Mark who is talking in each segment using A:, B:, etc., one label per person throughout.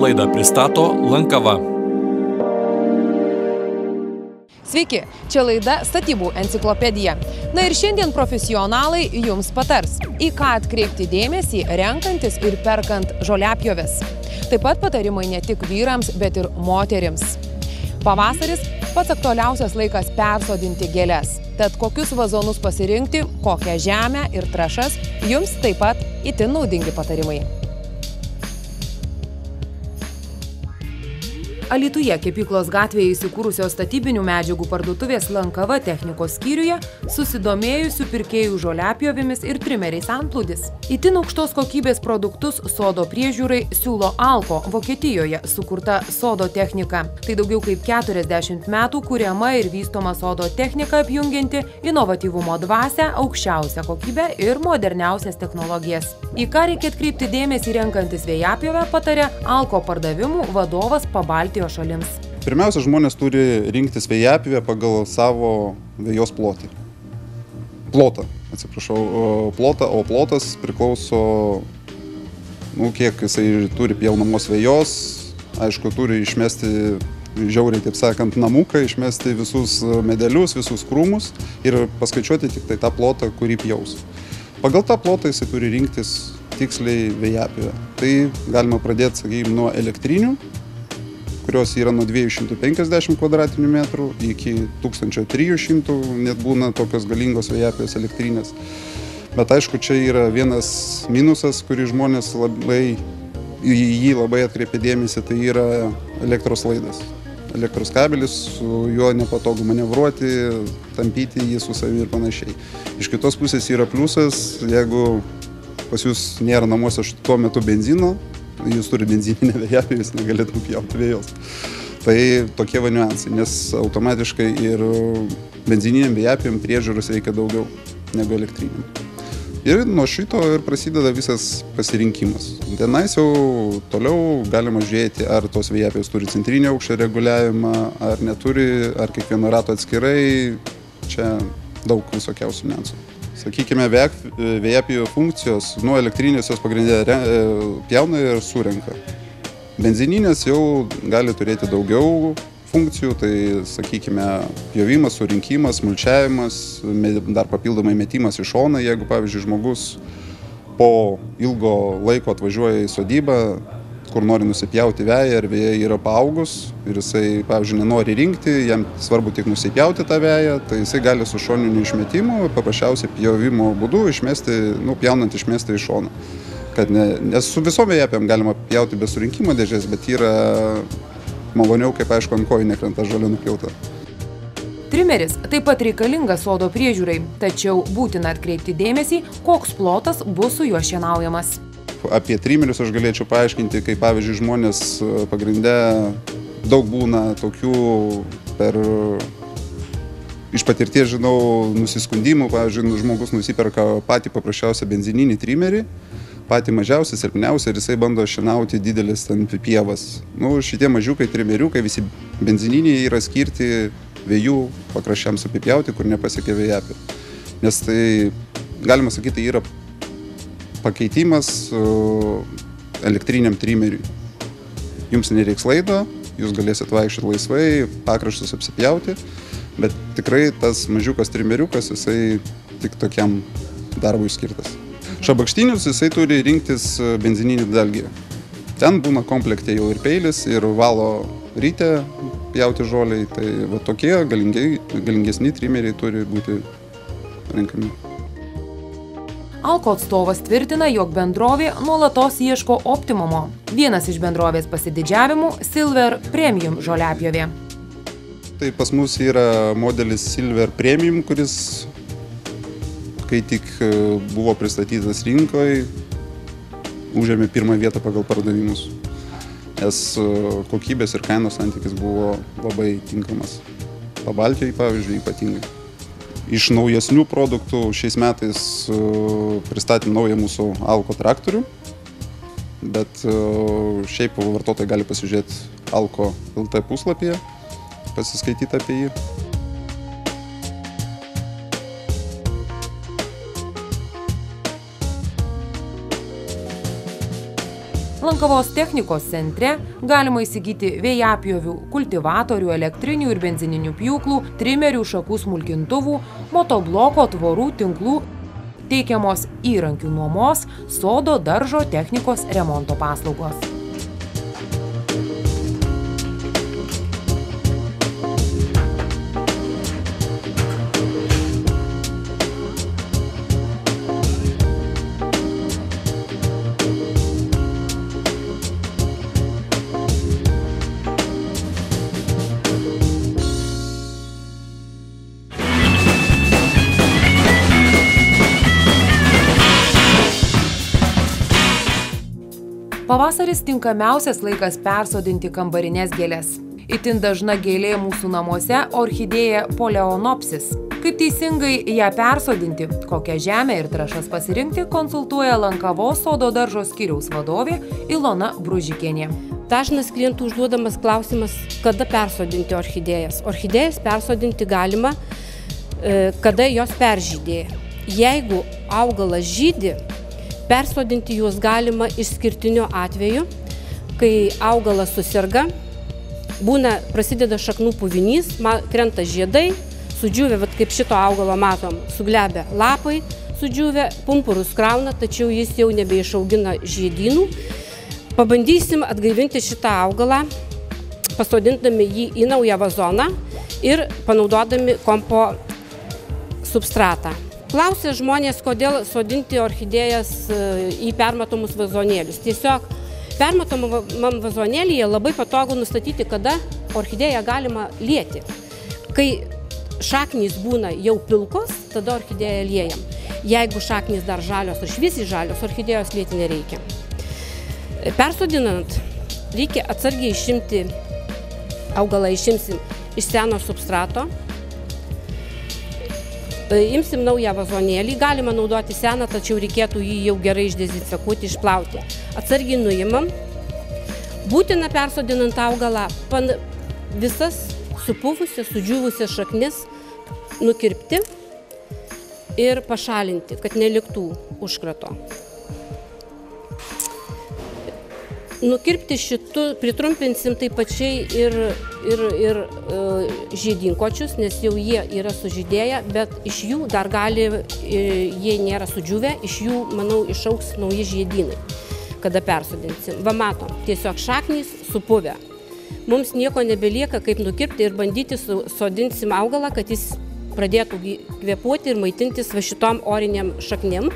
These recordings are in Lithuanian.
A: laidą pristato Lankava.
B: Sveiki, čia laida Statybų enciklopedija. Na ir šiandien profesionalai jums patars, į ką atkreipti dėmesį renkantis ir perkant žoliapjoves. Taip pat patarimai ne tik vyrams, bet ir moterims. Pavasaris – pats aktualiausias laikas persodinti gėles. Tad kokius vazonus pasirinkti, kokią žemę ir trąšas, jums taip pat itin naudingi patarimai. Alytuje Kepyklos gatvėje įsikūrusios statybinių medžiagų parduotuvės Lankava technikos skyriuje susidomėjusių pirkėjų žoliapjovėmis ir trimeriais antplūdis. Itin aukštos kokybės produktus sodo priežiūrai siūlo Alko, Vokietijoje sukurta sodo technika. Tai daugiau kaip 40 metų kuriama ir vystoma sodo technika apjungianti inovatyvumo dvasią, aukščiausią kokybę ir moderniausias technologijas. Į ką reikia atkreipti dėmesį renkantis vėjapjovę patarė Alko pardavimų vadovas Pabaltijo šalims.
C: Pirmiausia, žmonės turi rinktis vėjapjovę pagal savo vejos plotą. Plotą, o plotas priklauso, kiek jisai turi pjaunamos vejos, aišku, turi išmesti žiauriai, taip sakant, namuką, išmesti visus medelius, visus krūmus ir paskaičiuoti tik tai tą plotą, kurį pjaus. Pagal tą plotą jisai turi rinktis tiksliai vėjapjovę. Tai galima pradėti, sakykime, nuo elektrinių, kurios yra nuo 250 kvadratinių metrų iki 1300, net būna tokios galingos vėjapjovės elektrinės. Bet aišku, čia yra vienas minusas, kurį žmonės jį labai atkreipia dėmesį, tai yra elektros laidas. Elektros kabelis, su juo nepatogu manevruoti, tampyti jį su savimi ir panašiai. Iš kitos pusės yra pliusas, jeigu pas jūs nėra namuose tuo metu benzino, jūs turi benzininę vėjapjovę, jūs negalėt nupjauti vėjos. Tai tokie va niuansai, nes automatiškai ir benzininiam vėjapjovėm priežiūros reikia daugiau negu elektriniam. Ir nuo šito ir prasideda visas pasirinkimas. Tenais jau toliau galima žiūrėti, ar tos vėjapjovės turi centrinį aukščio reguliavimą, ar neturi, ar kiekvieno rato atskirai. Čia daug visokiausių niuansų. Sakykime, vėjapjovių funkcijos, nuo elektrinės jos pagrindė pjauna ir surenka. Benzininės jau gali turėti daugiau funkcijų, tai, sakykime, pjovimas, surinkimas, mulčiavimas, dar papildomai metimas į šoną, jeigu, pavyzdžiui, žmogus po ilgo laiko atvažiuoja į sodybą, kur nori nusipjauti veją ir vėja yra paaugus ir jisai, pavyzdžiui, nenori rinkti, jam svarbu tik nusipjauti tą veją, tai jisai gali su šoniniu išmetimu, paprasčiausiai pjovimo būdu pjaunant išmesti į šoną. Nes su visom vėjapjovėm galima pjauti be surinkimo dėžės, bet yra maloniau, kaip aišku, ant kojų nekrenta žolė nupjauta.
B: Trimeris taip pat reikalingas sodo priežiūrai, tačiau būtina atkreipti dėmesį, koks plotas bus su juo šienaujamas.
C: Apie trimerius aš galėčiau paaiškinti, kai, pavyzdžiui, žmonės pagrindę daug būna tokių iš patirties, žinau, nusiskundimų, pavyzdžiui, žmogus nusiperka patį paprasčiausią benzininį trimerį, patį mažiausią, silpniausią ir jisai bando šienauti didelis ten pievas. Šitie mažiukai trimeriukai, visi benzininiai yra skirti vėjų pakraščiams apipjauti, kur nepasiekia vėjapjovė. Nes tai, galima sakyti, tai yra pakeitimas elektriniam trimeriui. Jums nereiks laido, jūs galėsit vaikščioti laisvai, pakraštus apsipjauti, bet tikrai tas mažiukas trimeriukas, jisai tik tokiam darbui skirtas. Šabakštinius jisai turi rinktis benzininį dalgį. Ten būna komplekte jau ir peilis, ir valo ryte pjauti žoliai, tai va tokie galingesni trimeriai turi būti renkami.
B: Alko atstovas tvirtina, jog bendrovė nuolatos ieško optimumo. Vienas iš bendrovės pasididžiavimų – Silver Premium žoliapjovė.
C: Tai pas mus yra modelis Silver Premium, kuris, kai tik buvo pristatytas rinkoje, užėmė pirmą vietą pagal pardavimus. Nes kokybės ir kainos santykis buvo labai tinkamas. Pabaltijoj, pavyzdžiui, ypatingai. Iš naujesnių produktų šiais metais pristatėm naują mūsų Alko traktorių, bet šiaip vartotojai gali pasižiūrėti Alko LT puslapyje, pasiskaityti apie jį.
B: Lankavos technikos centre galima įsigyti vėjapjovių, kultivatorių, elektrinių ir benzininių pjūklų, trimerių, šakų smulkintuvų, motobloko, tvorų, tinklų, teikiamos įrankių nuomos, sodo, daržo, technikos remonto paslaugos. Pavasaris tinkamiausias laikas persodinti kambarines gėles. Itin dažna gėlė mūsų namuose – orchidėja Phalaenopsis. Kaip teisingai ją persodinti, kokią žemę ir trąšas pasirinkti, konsultuoja Lankavos sodo daržo skyriaus vadovė Ilona Bružikienė.
D: Dažnas klientų užduodamas klausimas, kada persodinti orchidėjas. Orchidėjas persodinti galima, kada jos peržydėja. Jeigu augalas žydi, persodinti juos galima išskirtiniu atveju, kai augalas susirga, prasideda šaknų puvinys, krenta žiedai, sudžiūvę, kaip šito augalo matom, suglebę lapai, sudžiūvę, pumpurus krauna, tačiau jis jau nebeišaugina žiedynų. Pabandysim atgaivinti šitą augalą, pasodindami jį į naują vazoną ir panaudodami kompo substratą. Klausia žmonės, kodėl sodinti orchidėjas į permatomus vazonėlius. Tiesiog permatomam vazonėlyje labai patogu nustatyti, kada orchidėją galima lieti. Kai šaknys būna jau pilkos, tada orchidėją liejam. Jeigu šaknys dar žalios ar šviesiai žalios, orchidėjos lieti nereikia. Persodinant, reikia atsargiai išimti augalą, išimsim iš seno substrato. Imsim naują vazonėlį, galima naudoti seną, tačiau reikėtų jį jau gerai išdezinfekuoti, išplauti. Atsargiai nuimam. Būtina persodinant augalą visas supuvusias, sudžiūvusias šaknis nukirpti ir pašalinti, kad neliktų užkrato. Nukirpti šitų pritrumpinsim taip pačiai ir žiedinkočius, nes jau jie yra sužydėję, bet iš jų dar jie nėra sudžiūvę, iš jų, manau, išaugs nauji žiedynai, kada persodinsim. Va matom, tiesiog šaknys supuvę. Mums nieko nebelieka, kaip nukirpti ir bandyti sodinsim augalą, kad jis pradėtų kvėpuoti ir maitintis va šitom oriniam šaknim.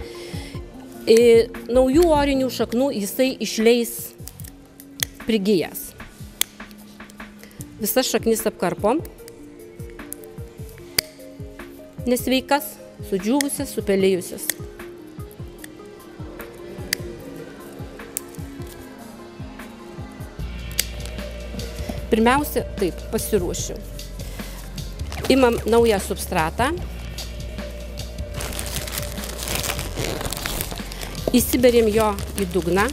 D: Naujų orinių šaknų jisai išleis prigijęs. Visas šaknis apkarpom, nesveikas, sudžiūvusias, supelėjusias. Pirmiausia, taip, pasiruošiu. Imam naują substratą, įsiberėm jo į dugną.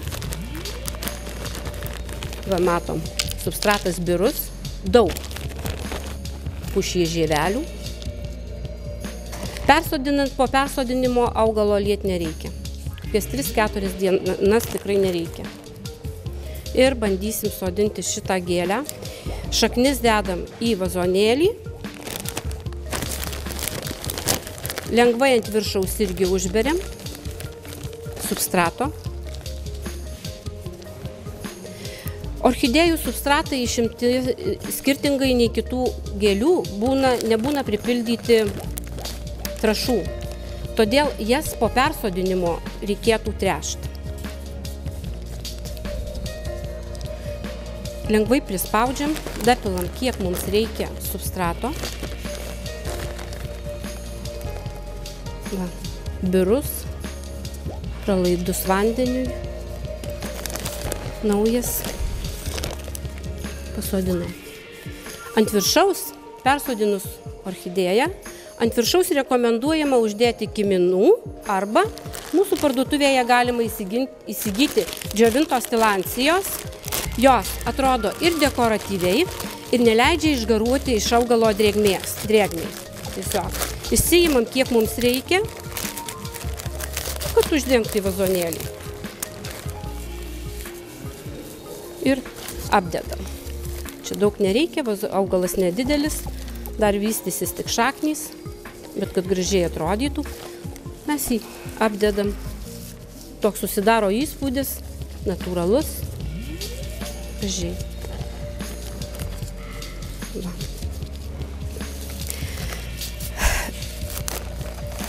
D: Va, matom, substratas birus, daug pušyje žievelių. Persodinant, po persodinimo augalo liet nereikia. Apie 3-4 dienas tikrai nereikia. Ir bandysim sodinti šitą gėlę. Šaknis dedam į vazonėlį. Lengvai ant viršaus irgi užberiam substrato. Orchidėjų substratai išimti skirtingai nei kitų gėlių nebūna pripildyti trąšų. Todėl jas po persodinimo reikėtų tręšti. Lengvai prispaudžiam, dapilam kiek mums reikia substrato. Va, birus, pralaidus vandeniui, naujas. Pasodinam. Ant viršaus, persodinus orchidėją, ant viršaus rekomenduojama uždėti kiminų arba mūsų parduotuvėje galima įsigyti džiovintos tilancijos. Jos atrodo ir dekoratyviai, ir neleidžia išgaruoti iš augalo drėgmei. Tiesiog išsiimam, kiek mums reikia, kad uždengti vazonėlį. apdedam. Čia daug nereikia, augalas nedidelis, dar vystysis tik šaknys, bet kad gražiai atrodytų, mes jį apdedam. Toks susidaro įspūdis, natūralus, gražiai. Va.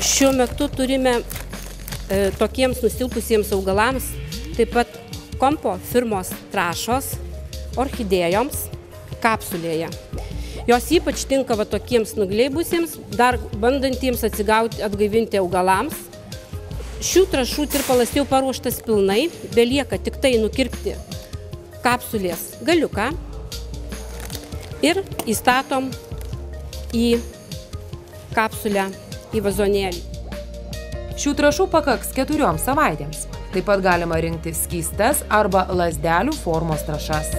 D: Šiuo metu turime tokiems nusilpusiems augalams taip pat Kompo firmos trąšos orchidėjoms kapsulėje. Jos ypač tinka va tokiems nugleibusiems, dar bandantiems atgaivinti augalams. Šių trąšų tirpalas jau paruoštas pilnai, belieka tik tai nukirpti kapsulės galiuką ir įstatom į kapsulę, į vazonėlį.
B: Šių trąšų pakaks 4 savaitėms. Taip pat galima rinkti skystas arba lazdelių formos trąšas.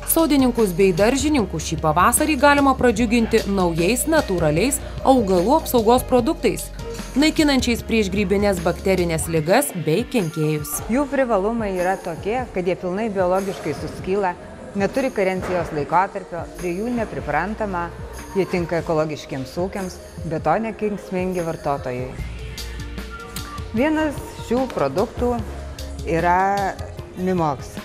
B: Sodininkus bei daržininkus šį pavasarį galima pradžiuginti naujais natūraliais augalų apsaugos produktais, naikinančiais priešgrybinės bakterinės ligas bei kenkėjus.
E: Jų privalumai yra tokie, kad jie pilnai biologiškai suskyla, neturi karencijos laikotarpio, prie jų nepriprantama, jie tinka ekologiškiems ūkiams, bet to nekenksmingi vartotojui. Vienas šių produktų yra Mimox.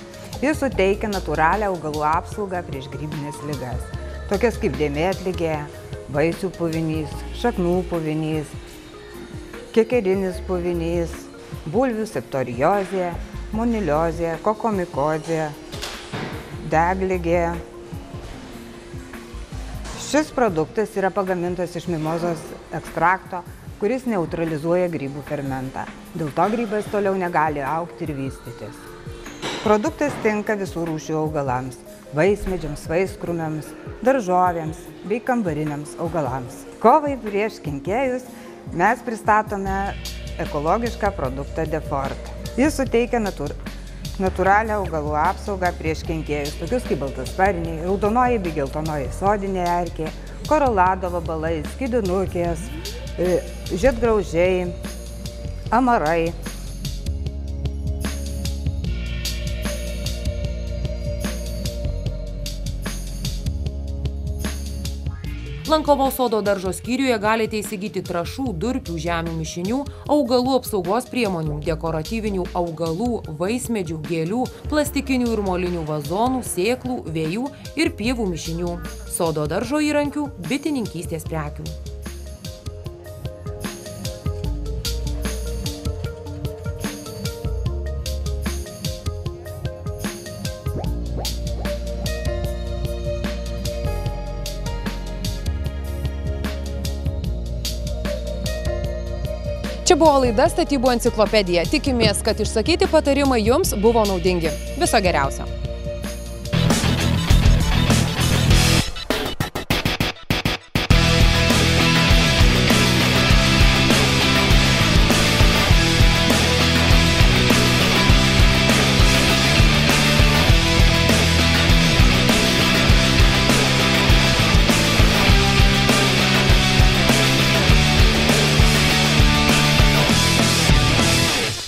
E: Jis suteikia natūralią augalų apsaugą prieš grybinės ligas, tokias kaip dėmėtligė, vaisių puvinys, šaknų puvinys, kekerinis puvinys, bulvių septoriozė, moniliozė, kokomikozė, degligė. Šis produktas yra pagamintas iš mimozos ekstrakto, kuris neutralizuoja grybų fermentą. Dėl to grybas toliau negali augti ir vystytis. Produktas tinka visų rūšių augalams – vaismedžiams, vaiskrūmiams, daržovėms bei kambariniams augalams. Kovai prieš kenkėjus mes pristatome ekologišką produktą Defort. Jis suteikia natūralią augalų apsaugą prieš kenkėjus, tokius kaip baltasparniai, raudonoji bei geltonoji sodinė erkė, korolado vabalai, skydinukės, žiedgraužiai, amarai.
B: Lankavos sodo daržo skyriuje galite įsigyti trąšų, durpių, žemių mišinių, augalų apsaugos priemonių, dekoratyvinių augalų, vaismedžių, gėlių, plastikinių ir molinių vazonų, sėklų, vėjų ir pievų mišinių, sodo daržo įrankių, bitininkystės prekių. Čia buvo laida Statybų enciklopedija. Tikimės, kad išsakyti patarimai jums buvo naudingi. Viso geriausio.